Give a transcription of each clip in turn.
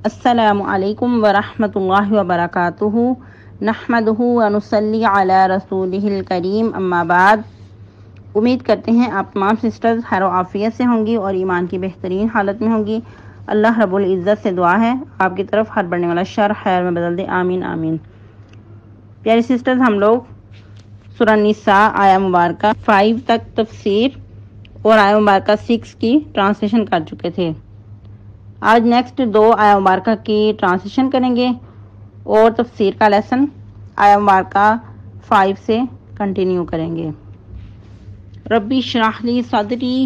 السلام علیکم ورحمۃ اللہ وبرکاتہ نحمدہ ونصلی علی رسولہ الکریم اما بعد۔ امید کرتے ہیں آپ تمام سسٹرز خیر و عافیت سے ہوں گی اور ایمان کی بہترین حالت میں ہوں گی۔ اللہ رب العزت سے دعا ہے آپ کی طرف ہر بڑھنے والا شر خیر میں بدل دے، آمین آمین۔ پیاری سسٹرز، ہم لوگ سورہ نساء آیہ مبارکہ 5 تک تفسیر اور آیہ مبارکہ 6 کی ٹرانسلیشن کر چکے تھے۔ آج نیکسٹ 2 آیہ مبارکہ کی ٹرانسلیشن کریں گے اور تفسیر کا لیسن آیہ مبارکہ 5 سے کنٹینیو کریں گے۔ ربی اشرح لی صدری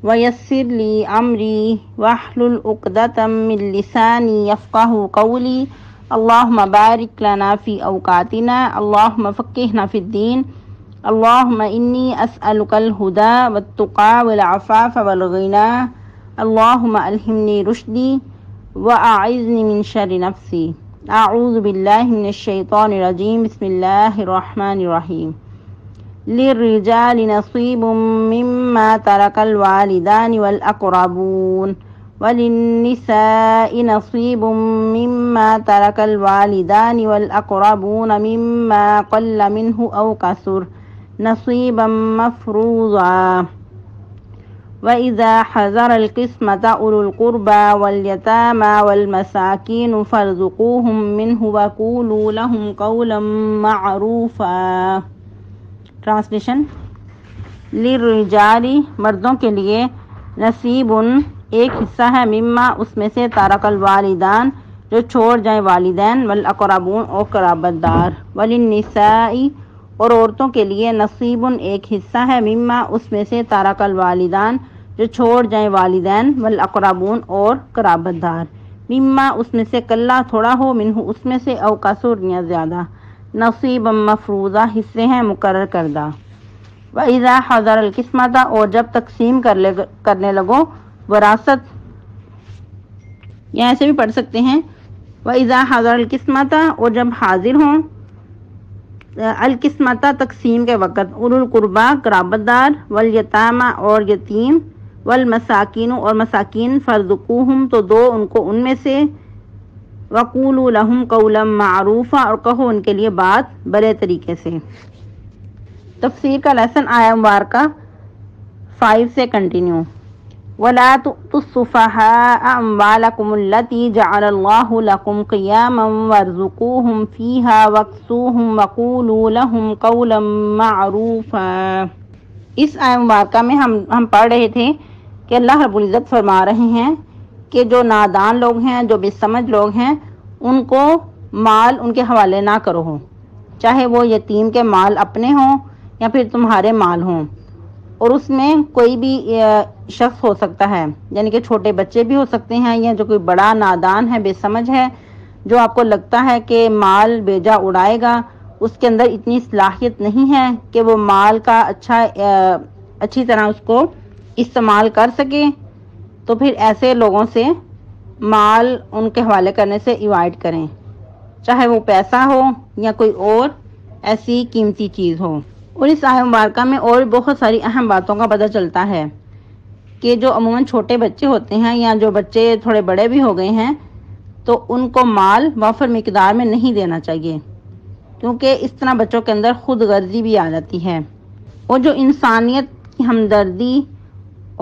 ویسر لی امری واحلل عقدۃ من لسانی یفقہوا قولی اللہم بارک لنا فی اوقاتنا اللہم فقہنا فی الدین اللہم انی اسألک الہدی والتقی والعفاف والغنی اللہم الہمنی رشدی واعذنی من شر نفسی اعوذ باللہ من الشیطان الرجیم بسم اللہ الرحمن الرحیم۔ للرجال نصیب مما ترک الوالدان والاقربون وللنساء نصیب مما ترک الوالدان والاقربون مما قل منه او کثر نصیبا مفروضا وَإِذَا حَضَرَ الْقِسْمَةَ أُولُو الْقُرْبَى وَالْيَتَامَى وَالْمَسَاكِينُ فَارْزُقُوهُم مِّنْهُ وَقُولُوا لَهُمْ قَوْلًا مَّعْرُوفًا۔ ٹرانسلیشن: للرجال مردوں کے لیے نصیب ایک حصہ ہے، مما اس میں سے ترک الوالدان جو چھوڑ جائیں والدین، والاقربون اور قرابت دار، وللنساء اور عورتوں کے لیے نصیب ایک حصہ ہے، مما اس میں سے ترک الوالدان جو چھوڑ جائیں والدین، والاقربون اور قرابت دار، مما اس میں سے کلا تھوڑا ہو، منہ اس میں سے، او کثر یا زیادہ، نصیبا مفروضہ حصے ہیں مقرر کردہ۔ وَإِذَا حَضَرَ الْقِسْمَةَ اور جب تقسیم کرنے لگو وراثت، یا ایسے بھی پڑھ سکتے ہیں وَإِذَا حَضَرَ الْقِسْمَةَ اور جب حاضر ہوں القسمتہ تقسیم کے وقت، اولو القربہ قرابت دار، والیتامى اور یتیم، والمساکین اور مساکین، فارزقوہم تو دو ان کو ان میں سے، وقولوا لہم قولا معروفا اور کہو ان کے لیے بات بڑے طریقے سے۔ تفسیر کا لیسن آیہ مبارکہ 5 سے کنٹینیو۔ وَلَا تُؤْتُوا السُّفَهَاءَ أَمْوَالَكُمُ الَّتِي جَعَلَ اللَّهُ لَكُمْ قِيَامًا وَارْزُقُوهُمْ فِيهَا وَاكْسُوهُمْ وَقُولُوا لَهُمْ قَوْلًا مَّعْرُوفًا۔ اس آیہ مبارکہ میں ہم پڑھ رہے تھے کہ اللہ رب العزت فرما رہے ہیں کہ جو نادان لوگ ہیں، جو بے سمجھ لوگ ہیں، ان کو مال ان کے حوالے نہ کرو، چاہے وہ یتیم کے مال اپنے ہوں یا پھر تمہارے مال ہوں، اور اس میں کوئی بھی شخص ہو سکتا ہے، یعنی کہ چھوٹے بچے بھی ہو سکتے ہیں، یا جو کوئی بڑا نادان ہے، بے سمجھ ہے، جو آپ کو لگتا ہے کہ مال بیجا اڑائے گا، اس کے اندر اتنی صلاحیت نہیں ہے کہ وہ مال کا اچھی طرح اس کو استعمال کر سکے، تو پھر ایسے لوگوں سے مال ان کے حوالے کرنے سے ایوائڈ کریں، چاہے وہ پیسہ ہو یا کوئی اور ایسی قیمتی چیز ہو۔ اور اس آیہ مبارکہ میں اور بہت ساری اہم باتوں کا پتہ چلتا ہے کہ جو عموماً چھوٹے بچے ہوتے ہیں یا جو بچے تھوڑے بڑے بھی ہو گئے ہیں، تو ان کو مال وافر مقدار میں نہیں دینا چاہیے، کیونکہ اس طرح بچوں کے اندر خود غرضی بھی آ جاتی ہے، اور جو انسانیت کی ہمدردی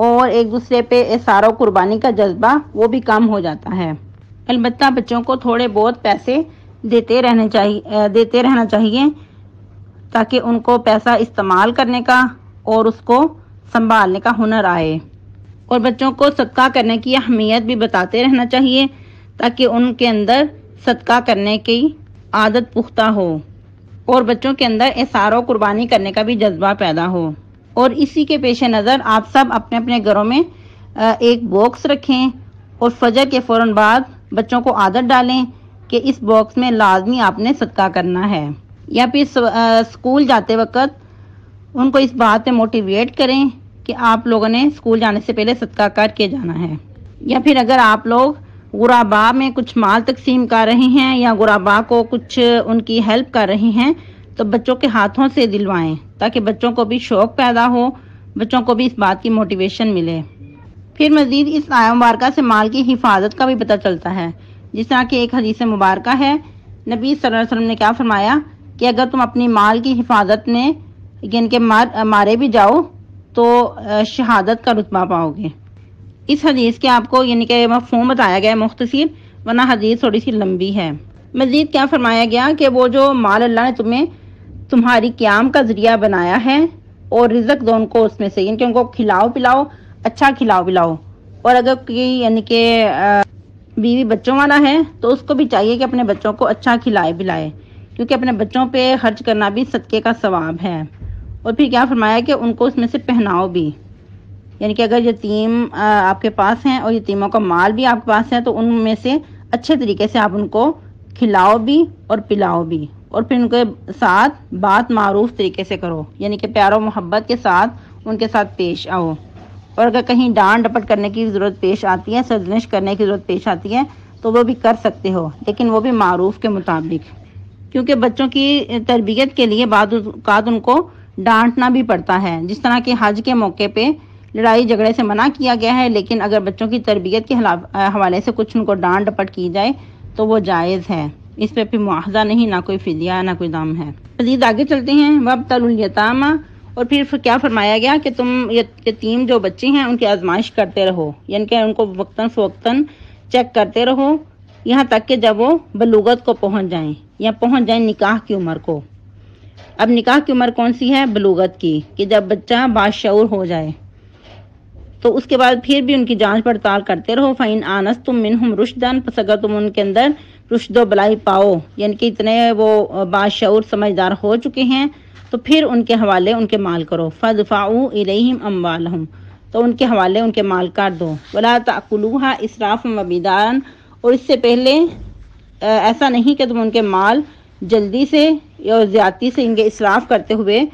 اور ایک دوسرے پہ اثار و قربانی کا جذبہ وہ بھی کم ہو جاتا ہے۔ البتہ بچوں کو تھوڑے بہت پیسے دیتے رہنا چاہیے تاکہ ان کو پیسہ استعمال کرنے کا اور اس کو سنبھالنے کا ہنر آئے، اور بچوں کو صدقہ کرنے کی اہمیت بھی بتاتے رہنا چاہیے تاکہ ان کے اندر صدقہ کرنے کی عادت پختہ ہو اور بچوں کے اندر اثار و قربانی کرنے کا بھی جذبہ پیدا ہو۔ اور اسی کے پیش نظر آپ سب اپنے اپنے گھروں میں ایک باکس رکھیں اور فجر کے فوراً بعد بچوں کو عادت ڈالیں کہ اس باکس میں لازمی آپ نے صدقہ کرنا ہے، یا پھر اسکول جاتے وقت ان کو اس بات پہ موٹیویٹ کریں کہ آپ لوگوں نے اسکول جانے سے پہلے صدقہ کر کے جانا ہے۔ یا پھر اگر آپ لوگ غرباء میں کچھ مال تقسیم کر رہے ہیں یا غرباء کو کچھ ان کی ہیلپ کر رہے ہیں، تو بچوں کے ہاتھوں سے دلوائیں تاکہ بچوں کو بھی شوق پیدا ہو، بچوں کو بھی اس بات کی موٹیویشن ملے۔ پھر مزید اس آیہ مبارکہ سے مال کی حفاظت کا بھی پتہ چلتا ہے جس طرح کہ ایک حدیث مبارکہ ہے، نبی صلی اللہ علیہ وسلم نے کیا فرمایا کہ اگر تم اپنی مال کی حفاظت میں یعنی کہ مارے بھی جاؤ تو شہادت کا رتبہ پاؤ گے۔ اس حدیث کے آپ کو یعنی کہ مفہوم بتایا گیا ہے مختصر، ورنہ حدیث تھوڑی سی لمبی ہے۔ مزید کیا فرمایا گیا کہ وہ جو مال اللہ نے تمہیں تمہاری قیام کا ذریعہ بنایا ہے اور رزق دو ان کو اس میں سے، یعنی کہ ان کو کھلاؤ پلاؤ، اچھا کھلاؤ پلاؤ۔ اور اگر کوئی یعنی کہ بیوی بچوں والا ہے تو اس کو بھی چاہیے کہ اپنے بچوں کو اچھا کھلائے پلائے، کیونکہ اپنے بچوں پہ خرچ کرنا بھی صدقے کا ثواب ہے۔ اور پھر کیا فرمایا کہ ان کو اس میں سے پہناؤ بھی، یعنی کہ اگر یتیم آپ کے پاس ہیں اور یتیموں کا مال بھی آپ کے پاس ہے تو ان میں سے اچھے طریقے سے آپ ان کو کھلاؤ بھی اور پلاؤ بھی، اور پھر ان کے ساتھ بات معروف طریقے سے کرو، یعنی کہ پیار و محبت کے ساتھ ان کے ساتھ پیش آؤ۔ اور اگر کہیں ڈانٹ ڈپٹ کرنے کی ضرورت پیش آتی ہے، سرزنش کرنے کی ضرورت پیش آتی ہے تو وہ بھی کر سکتے ہو، لیکن وہ بھی معروف کے مطابق، کیونکہ بچوں کی تربیت کے لیے بعض اوقات ان کو ڈانٹنا بھی پڑتا ہے۔ جس طرح کہ حج کے موقع پہ لڑائی جھگڑے سے منع کیا گیا ہے، لیکن اگر بچوں کی تربیت کے حوالے سے کچھ ان کو ڈانٹ ڈپٹ کی جائے تو وہ جائز ہے، اس پہ معاوضہ نہیں، نہ کوئی فدیہ نہ کوئی دم ہے۔ مزید آگے چلتے ہیں، وابتلوا الیتامى، اور پھر کیا فرمایا گیا کہ تم یتیم جو بچے ہیں ان کی آزمائش کرتے رہو، یعنی کہ ان کو وقتاً فوقتاً چیک کرتے رہو، یہاں تک کہ جب وہ بلوغت کو پہنچ جائیں یا پہنچ جائیں نکاح کی عمر کو۔ اب نکاح کی عمر کون سی ہے؟ بلوغت کی، کہ جب بچہ باشعور ہو جائے، تو اس کے بعد پھر بھی ان کی جانچ پڑتال کرتے رہو۔ فَإِنْ آنَسْتُم مِّنْهُمْ رُشْدًا، پس اگر تم ان کے اندر رشد و بلائی پاؤ، یعنی کہ اتنے وہ باشعور سمجھدار ہو چکے ہیں، تو پھر ان کے حوالے ان کے مال کرو۔ فَادْفَعُوا إِلَيْهِمْ أَمْوَالَهُمْ، تو ان کے حوالے ان کے مال کر دو۔ وَلَا تَأْكُلُوهَا إِسْرَافًا وَبِدَارًا، اور اس سے پہلے ایسا نہیں کہ تم ان کے مال جلدی سے یا زیادتی سے ان کے اسراف کرتے ہوئے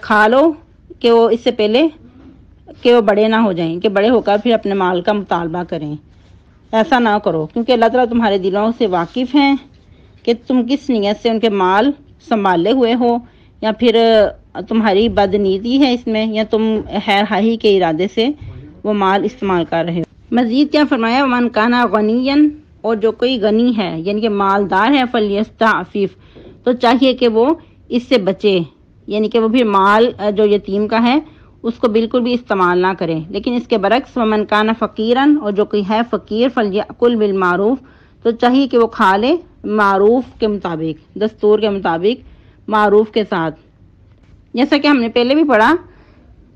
کھا لو، کہ وہ اس سے پہلے کہ وہ بڑے نہ ہو جائیں، کہ بڑے ہو کر پھر اپنے مال کا مطالبہ کریں۔ ایسا نہ کرو، کیونکہ اللہ تعالیٰ تمہارے دلوں سے واقف ہیں کہ تم کس نیت سے ان کے مال سنبھالے ہوئے ہو، یا پھر تمہاری بدنیتی ہے اس میں، یا تم خیر خواہی کے ارادے سے وہ مال استعمال کر رہے ہو۔ مزید کیا فرمایا؟ وَمَنْ كَانَ غَنِيًّا، اور جو کوئی غنی ہے یعنی کہ مالدار ہے، فَلْيَسْتَعْفِفْ، تو چاہیے کہ وہ اس سے بچے، یعنی کہ وہ بھی مال جو یتیم کا ہے اس کو بالکل بھی استعمال نہ کرے۔ لیکن اس کے برعکس وَمَنْ كَانَ فَقِيرًا، اور جو کوئی ہے فقیر، فَلْيَأْكُلْ بِالْمَعْرُوفِ، تو چاہیے کہ وہ کھا لے معروف کے مطابق، دستور کے مطابق، معروف کے ساتھ۔ جیسا کہ ہم نے پہلے بھی پڑھا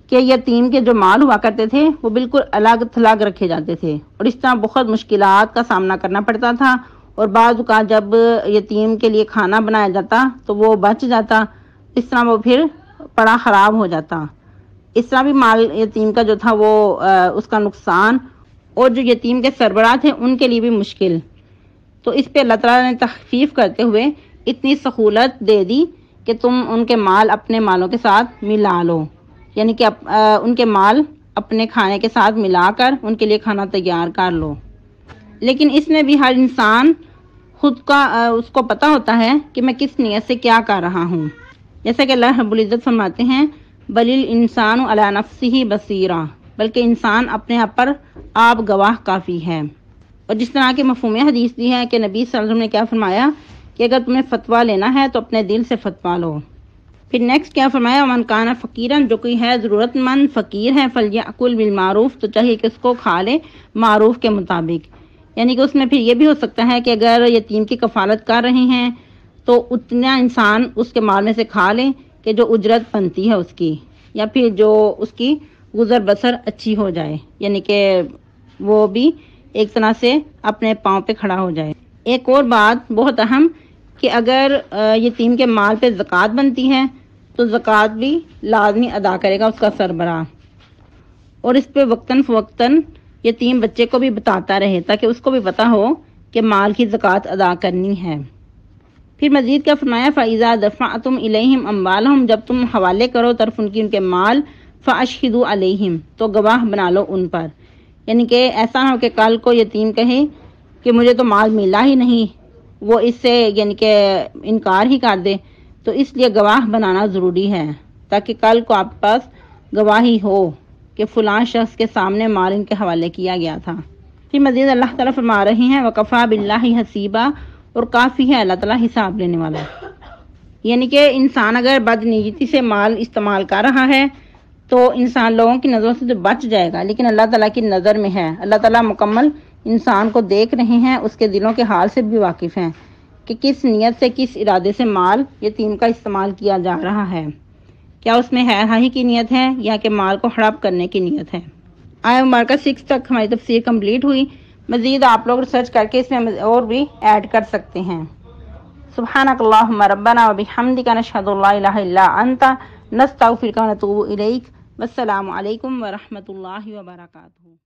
کہ یتیم کے جو مال ہوا کرتے تھے وہ بالکل الگ تھلگ رکھے جاتے تھے، اور اس طرح بہت مشکلات کا سامنا کرنا پڑتا تھا، اور بعض اوقات جب یتیم کے لیے کھانا بنایا جاتا تو وہ بچ جاتا، اس طرح وہ پھر پڑا خراب ہو جاتا۔ اس طرح بھی مال یتیم کا جو تھا وہ اس کا نقصان، اور جو یتیم کے سربراہ تھے ان کے لیے بھی مشکل۔ تو اس پہ اللہ تعالیٰ نے تخفیف کرتے ہوئے اتنی سہولت دے دی کہ تم ان کے مال اپنے مالوں کے ساتھ ملا لو، یعنی کہ ان کے مال اپنے کھانے کے ساتھ ملا کر ان کے لیے کھانا تیار کر لو۔ لیکن اس میں بھی ہر انسان خود کا اس کو پتہ ہوتا ہے کہ میں کس نیت سے کیا کر رہا ہوں، جیسا کہ اللہ رب العزت فرماتے ہیں بل الانسان علی نفسہ بصیرہ، بلکہ انسان اپنے آپ پر آپ گواہ کافی ہے۔ اور جس طرح کے مفہوم حدیث دی ہے کہ نبی صلی اللہ علیہ وسلم نے کیا فرمایا کہ اگر تمہیں فتویٰ لینا ہے تو اپنے دل سے فتویٰ لو۔ پھر نیکسٹ کیا فرمایا؟ ومن کان فقیرا، جو کوئی ہے ضرورت مند فقیر ہے، فلیأکل بالمعروف، تو چاہیے کہ اس کو کھا لے معروف کے مطابق، یعنی کہ اس میں پھر یہ بھی ہو سکتا ہے کہ اگر یتیم کی کفالت کر رہے ہیں تو اتنا انسان اس کے مال میں سے کھا لے کہ جو اجرت بنتی ہے اس کی، یا پھر جو اس کی گزر بسر اچھی ہو جائے، یعنی کہ وہ بھی ایک طرح سے اپنے پاؤں پہ کھڑا ہو جائے۔ ایک اور بات بہت اہم کہ اگر یتیم کے مال پہ زکوٰۃ بنتی ہے تو زکوٰۃ بھی لازمی ادا کرے گا اس کا سربراہ، اور اس پہ وقتاً فوقتاً یتیم بچے کو بھی بتاتا رہے تاکہ اس کو بھی پتہ ہو کہ مال کی زکوٰۃ ادا کرنی ہے۔ پھر مزید کیا فرمایا؟ فَإِذَا دَفَعْتُمْ إِلَيْهِمْ أَمْوَالَهُمْ، جب تم حوالے کرو طرف ان کے مال، فَأَشْهِدُوا عَلَيْهِمْ، تو گواہ بنا لو ان پر، یعنی کہ ایسا نہ ہو کہ کل کو یتیم کہے کہ مجھے تو مال ملا ہی نہیں، وہ اس سے یعنی کہ انکار ہی کر دے، تو اس لیے گواہ بنانا ضروری ہے تاکہ کل کو آپ کے پاس گواہی ہو کہ فلاں شخص کے سامنے مال ان کے حوالے کیا گیا تھا۔ پھر مزید اللہ تعالیٰ فرما رہے ہیں وَقَفَى بِاللَّهِ حَسِيبًا، اور کافی ہے اللہ تعالیٰ حساب لینے والا۔ یعنی کہ انسان اگر بد نیتی سے مال استعمال کر رہا ہے تو انسان لوگوں کی نظروں سے تو بچ جائے گا، لیکن اللہ تعالیٰ کی نظر میں ہے۔ اللہ تعالیٰ مکمل انسان کو دیکھ رہے ہیں، اس کے دلوں کے حال سے بھی واقف ہیں کہ کس نیت سے، کس ارادے سے مال یتیم کا استعمال کیا جا رہا ہے۔ کیا اس میں خیر خواہی کی نیت ہے یا کہ مال کو ہڑپ کرنے کی نیت ہے۔ آیت مبارکہ 6 تک ہماری تفسیر کمپلیٹ ہوئی۔ مزید آپ لوگ ریسرچ کر کے اس میں اور بھی ایڈ کر سکتے ہیں۔ سبحانک اللہم ربنا وبحمدک نشہد ان لا الہ الا انت نستغفرک ونتوب الیک۔ والسلام علیکم ورحمۃ اللہ وبرکاتہ۔